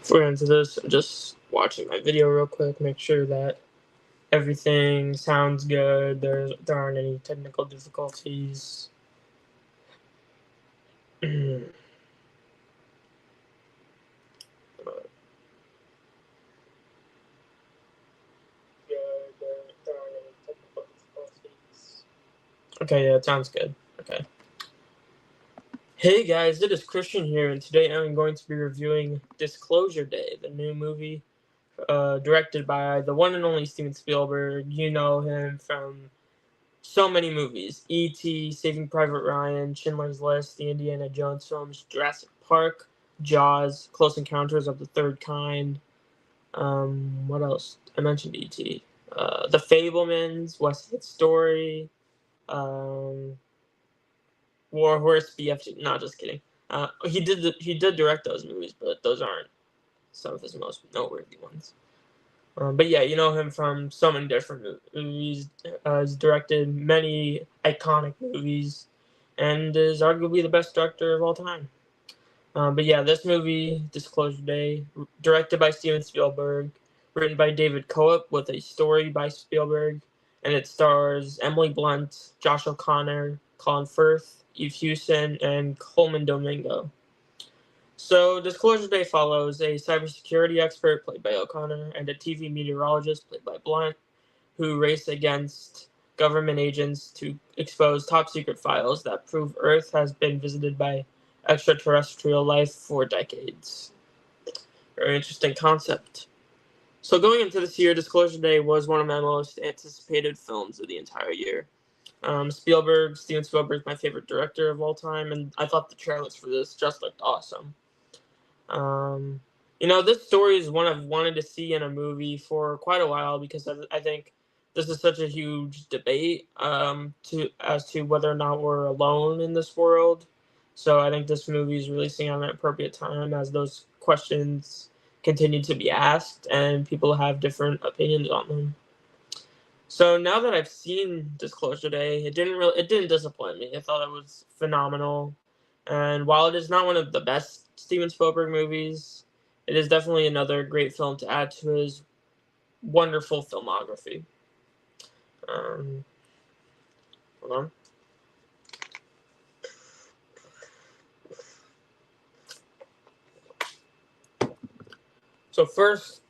Before we get into this, I'm just watching my video real quick, make sure that everything sounds good. There aren't any technical difficulties. Good. There aren't any technical difficulties. Okay, yeah, it sounds good. Okay. Hey guys, it is Christian here, and today I'm going to be reviewing Disclosure Day, the new movie directed by the one and only Steven Spielberg. You know him from so many movies: E.T., Saving Private Ryan, Schindler's List, the Indiana Jones films, Jurassic Park, Jaws, Close Encounters of the Third Kind. What else? I mentioned E.T. The Fablemans, West Side Story, um, War Horse, BFG. No, just kidding. He did direct those movies, but those aren't some of his most noteworthy ones. But yeah, you know him from so many different movies. He's directed many iconic movies, and is arguably the best director of all time. But yeah, this movie, Disclosure Day, directed by Steven Spielberg, written by David Cope with a story by Spielberg, and it stars Emily Blunt, Josh O'Connor, Colin Firth, Eve Hewson, and Coleman Domingo. So, Disclosure Day follows a cybersecurity expert, played by O'Connor, and a TV meteorologist, played by Blunt, who race against government agents to expose top secret files that prove Earth has been visited by extraterrestrial life for decades. Very interesting concept. So, going into this year, Disclosure Day was one of my most anticipated films of the entire year. Steven Spielberg's my favorite director of all time, and I thought the trailers for this just looked awesome. Um, this story is one I've wanted to see in a movie for quite a while because I think this is such a huge debate as to whether or not we're alone in this world. So I think this movie is releasing at an appropriate time as those questions continue to be asked and people have different opinions on them. So now that I've seen Disclosure Day, it didn't disappoint me. I thought it was phenomenal. And while it is not one of the best Steven Spielberg movies, it is definitely another great film to add to his wonderful filmography. Hold on. So first,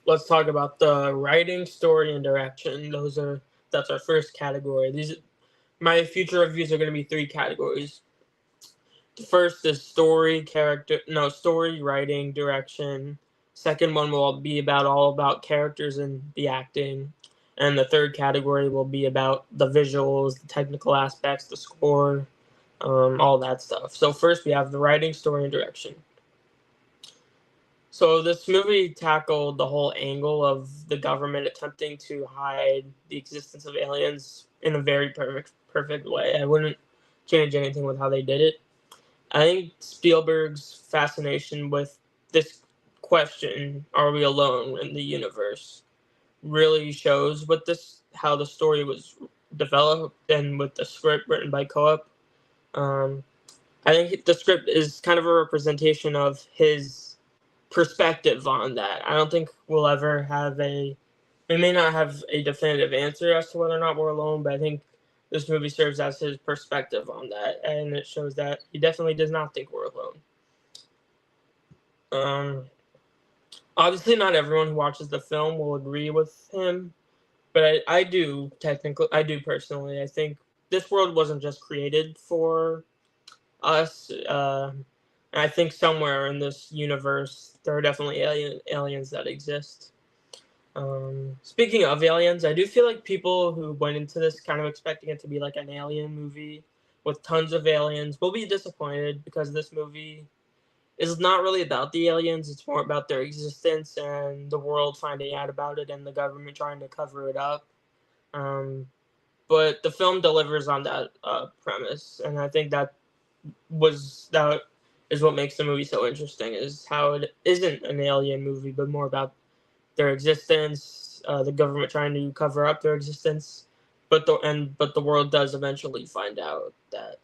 let's talk about the writing, story, and direction. That's our first category. My future reviews are going to be three categories. The first is story, writing, direction. Second one will be all about characters and the acting. And the third category will be about the visuals, the technical aspects, the score, all that stuff. So first we have the writing, story, and direction. So this movie tackled the whole angle of the government attempting to hide the existence of aliens in a very perfect way. I wouldn't change anything with how they did it. I think Spielberg's fascination with this question, are we alone in the universe, really shows how the story was developed and with the script written by Coop. I think the script is kind of a representation of his perspective on that. I don't think we may not have a definitive answer as to whether or not we're alone, but I think this movie serves as his perspective on that, and it shows that he definitely does not think we're alone. Obviously, not everyone who watches the film will agree with him, but I do personally. I think this world wasn't just created for us. And I think somewhere in this universe, there are definitely aliens that exist. Speaking of aliens, I do feel like people who went into this kind of expecting it to be like an alien movie with tons of aliens will be disappointed because this movie is not really about the aliens. It's more about their existence and the world finding out about it and the government trying to cover it up. But the film delivers on that premise, and I think that is what makes the movie so interesting, is how it isn't an alien movie, but more about their existence, the government trying to cover up their existence, but the world does eventually find out that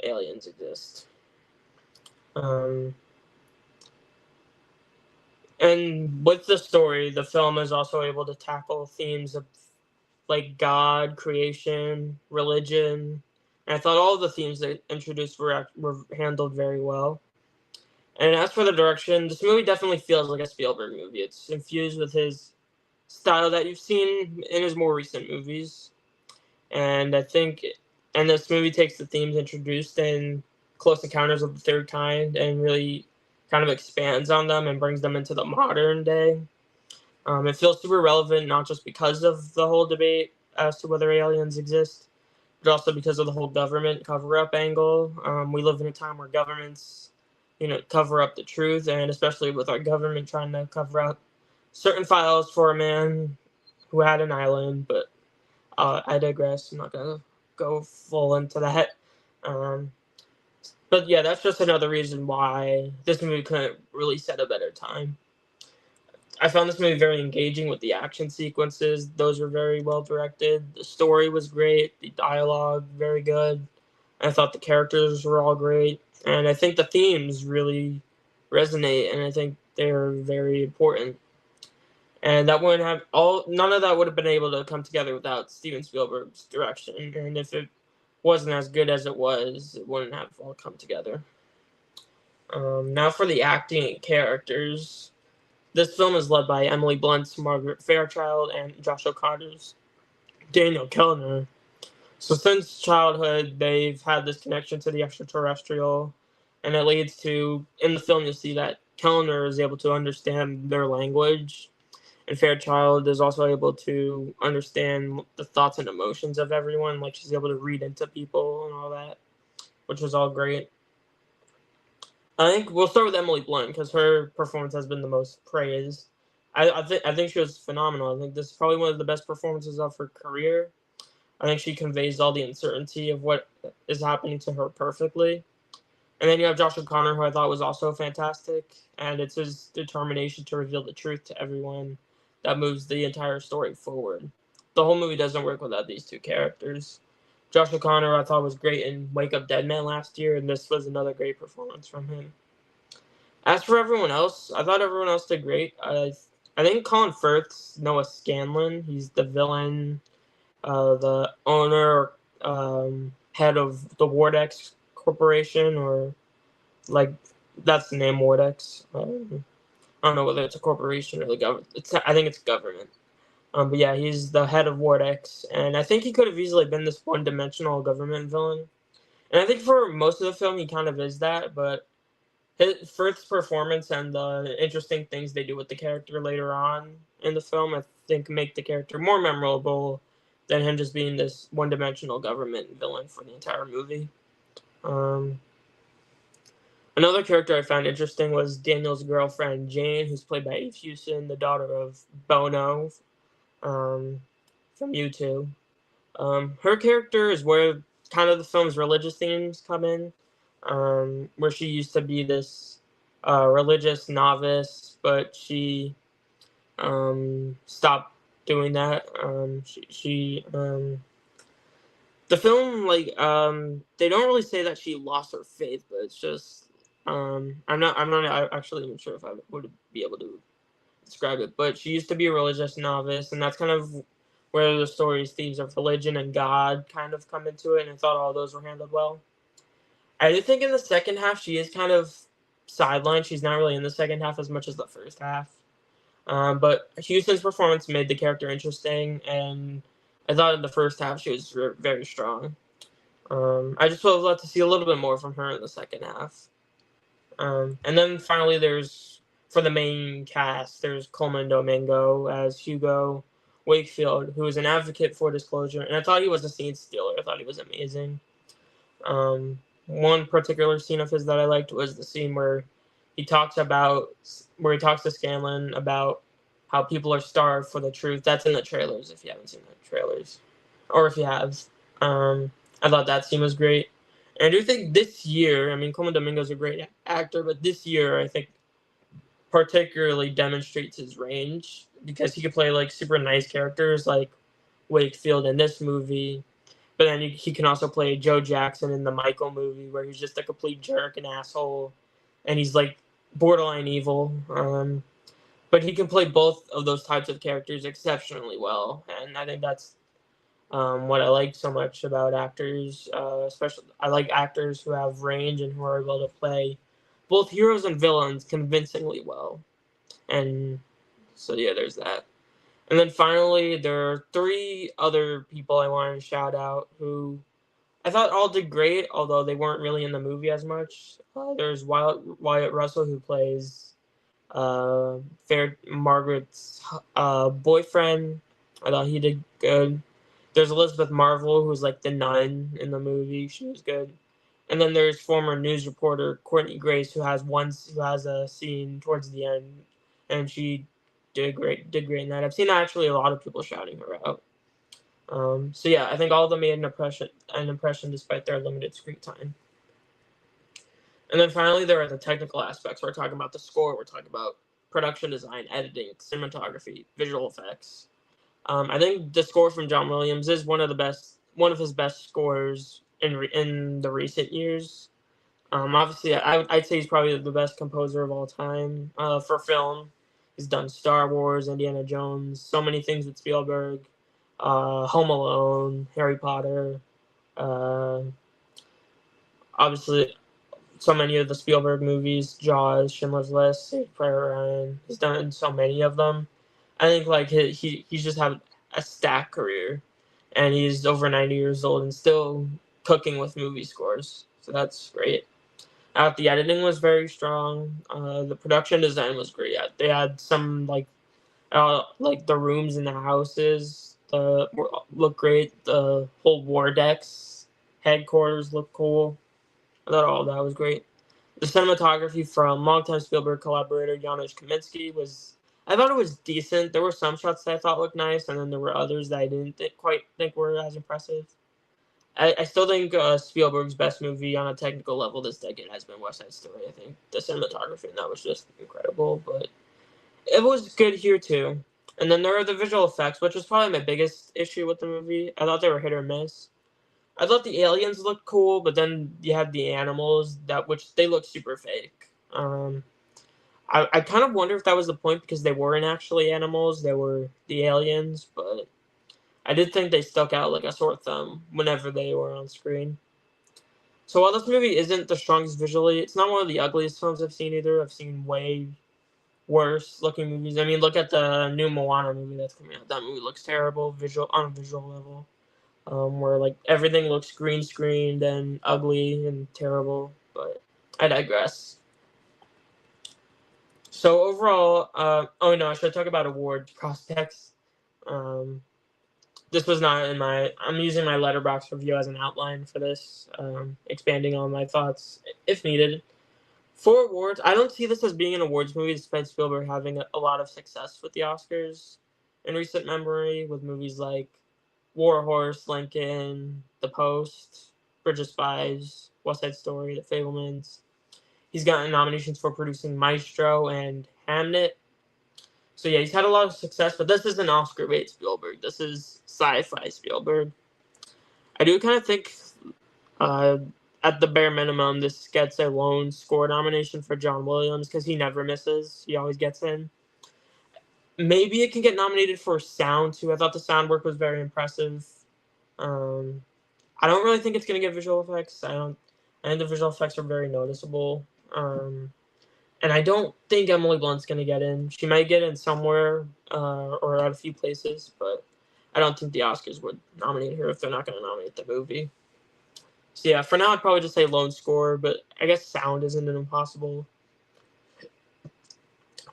aliens exist. And with the story, the film is also able to tackle themes of like God, creation, religion. And I thought all the themes they introduced were handled very well. And as for the direction, this movie definitely feels like a Spielberg movie. It's infused with his style that you've seen in his more recent movies. And I think, and this movie takes the themes introduced in Close Encounters of the Third Kind and really kind of expands on them and brings them into the modern day. It feels super relevant, not just because of the whole debate as to whether aliens exist, but also because of the whole government cover-up angle. We live in a time where governments, cover up the truth, and especially with our government trying to cover up certain files for a man who had an island. But I digress. I'm not gonna go full into that. Um, but yeah, that's just another reason why this movie couldn't really set a better time. I found this movie very engaging with the action sequences. Those were very well directed. The story was great. The dialogue, very good. I thought the characters were all great. And I think the themes really resonate, and I think they're very important. And that wouldn't have none of that would have been able to come together without Steven Spielberg's direction. And if it wasn't as good as it was, it wouldn't have all come together. Now for the acting and characters. This film is led by Emily Blunt's Margaret Fairchild and Josh O'Connor's Daniel Kellner. So since childhood, they've had this connection to the extraterrestrial, and it leads to, in the film, you'll see that Kellner is able to understand their language, and Fairchild is also able to understand the thoughts and emotions of everyone. Like, she's able to read into people and all that, which was all great. I think we'll start with Emily Blunt because her performance has been the most praised. I think she was phenomenal. I think this is probably one of the best performances of her career. I think she conveys all the uncertainty of what is happening to her perfectly. And then you have Josh O'Connor, who I thought was also fantastic, and it's his determination to reveal the truth to everyone that moves the entire story forward. The whole movie doesn't work without these two characters. Josh O'Connor, I thought, was great in Wake Up Dead Man last year, and this was another great performance from him. As for everyone else, I thought everyone else did great. I think Colin Firth's Noah Scanlon. He's the villain, the owner, head of the Wardex Corporation, or like that's the name Wardex. I don't know whether it's a corporation or the government. I think it's government. But yeah, he's the head of Wardex, and I think he could have easily been this one-dimensional government villain. And I think for most of the film, he kind of is that. But his Firth's performance and the interesting things they do with the character later on in the film, I think, make the character more memorable than him just being this one-dimensional government villain for the entire movie. Another character I found interesting was Daniel's girlfriend, Jane, who's played by Eve Hewson, the daughter of Bono from U2. Her character is where kind of the film's religious themes come in, where she used to be this religious novice, but she stopped doing that. The film, like, they don't really say that she lost her faith, but it's just, I'm not actually even sure if I would be able to describe it, but she used to be a religious novice, and that's kind of where the story's themes of religion and God kind of come into it, and I thought all those were handled well. I do think in the second half she is kind of sidelined. She's not really in the second half as much as the first half. But Houston's performance made the character interesting, and I thought in the first half she was very strong. I just would have loved to see a little bit more from her in the second half. And then finally, for the main cast, there's Coleman Domingo as Hugo Wakefield, who is an advocate for disclosure, and I thought he was a scene stealer. I thought he was amazing. One particular scene of his that I liked was the scene where he talks to Scanlon about how people are starved for the truth. That's in the trailers if you haven't seen the trailers, or if you have. I thought that scene was great. And I do think this year, I mean, Coleman Domingo's a great actor, but this year I think particularly demonstrates his range because he could play like super nice characters like Wakefield in this movie, but then he can also play Joe Jackson in the Michael movie where he's just a complete jerk and asshole, and he's like borderline evil. but he can play both of those types of characters exceptionally well, and I think that's what I like so much about actors. Especially, I like actors who have range and who are able to play both heroes and villains convincingly well. And so yeah, there's that. And then finally, there are three other people I wanted to shout out who I thought all did great, although they weren't really in the movie as much. There's Wyatt Russell, who plays Fair Margaret's boyfriend. I thought he did good. There's Elizabeth Marvel, who's like the nun in the movie. She was good. And then there's former news reporter Courtney Grace, who has a scene towards the end, and she did great in that. I've seen actually a lot of people shouting her out. So yeah, I think all of them made an impression despite their limited screen time. And then finally, there are the technical aspects. We're talking about the score. We're talking about production design, editing, cinematography, visual effects. I think the score from John Williams is one of his best scores in the recent years. Obviously, I'd say he's probably the best composer of all time for film. He's done Star Wars, Indiana Jones, so many things with Spielberg, Home Alone, Harry Potter. Uh, Obviously, so many of the Spielberg movies, Jaws, Schindler's List, Saving Private Ryan. He's done so many of them. I think like he's just had a stacked career, and he's over 90 years old and still cooking with movie scores. So that's great. The editing was very strong. The production design was great. They had some like the rooms in the houses look great. The whole war decks headquarters looked cool. I thought all that was great. The cinematography from longtime Spielberg collaborator Janusz Kaminski I thought it was decent. There were some shots that I thought looked nice, and then there were others that I didn't quite think were as impressive. I still think Spielberg's best movie on a technical level this decade has been West Side Story. I think the cinematography in that was just incredible, but it was good here too. And then there are the visual effects, which was probably my biggest issue with the movie. I thought they were hit or miss. I thought the aliens looked cool, but then you had the animals which they looked super fake. I kind of wonder if that was the point because they weren't actually animals; they were the aliens. But I did think they stuck out like a sore thumb whenever they were on screen. So while this movie isn't the strongest visually, it's not one of the ugliest films I've seen either. I've seen way worse looking movies. I mean, look at the new Moana movie that's coming out. That movie looks terrible on a visual level. Where like everything looks green screened and ugly and terrible. But I digress. So overall, oh no, I should talk about award prospects. This was not in my. I'm using my Letterboxd review as an outline for this, expanding on my thoughts if needed. For awards, I don't see this as being an awards movie, despite Spielberg having a lot of success with the Oscars in recent memory, with movies like War Horse, Lincoln, The Post, Bridge of Spies, West Side Story, The Fablemans. He's gotten nominations for producing Maestro and Hamnet. So yeah, he's had a lot of success, but this isn't Oscar bait Spielberg. This is sci-fi Spielberg. I do kind of think, at the bare minimum, this gets a lone score nomination for John Williams because he never misses. He always gets in. Maybe it can get nominated for sound too. I thought the sound work was very impressive. I don't really think it's gonna get visual effects. I think the visual effects are very noticeable. And I don't think Emily Blunt's gonna get in. She might get in somewhere or at a few places, but I don't think the Oscars would nominate her if they're not gonna nominate the movie. So yeah, for now I'd probably just say lone score, but I guess sound isn't an impossible.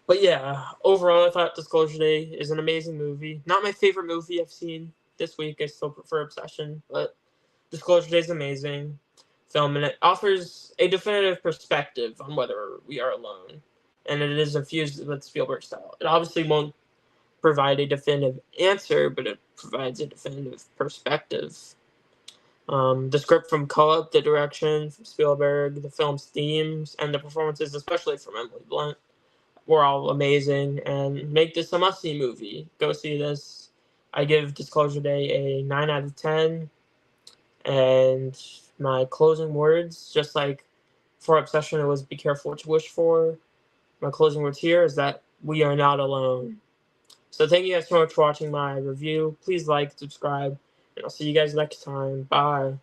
But yeah, overall I thought Disclosure Day is an amazing movie. Not my favorite movie I've seen this week. I still prefer Obsession, but Disclosure Day is amazing film, and it offers a definitive perspective on whether we are alone, and it is infused with Spielberg style. It obviously won't provide a definitive answer, but it provides a definitive perspective. The script from Co-op, the direction from Spielberg, the film's themes, and the performances, especially from Emily Blunt, were all amazing and make this a must-see movie. Go see this. I give Disclosure Day a 9 out of 10. And my closing words, just like for Obsession, it was be careful what you wish for. My closing words here is that we are not alone. So thank you guys so much for watching my review. Please like, subscribe, and I'll see you guys next time. Bye.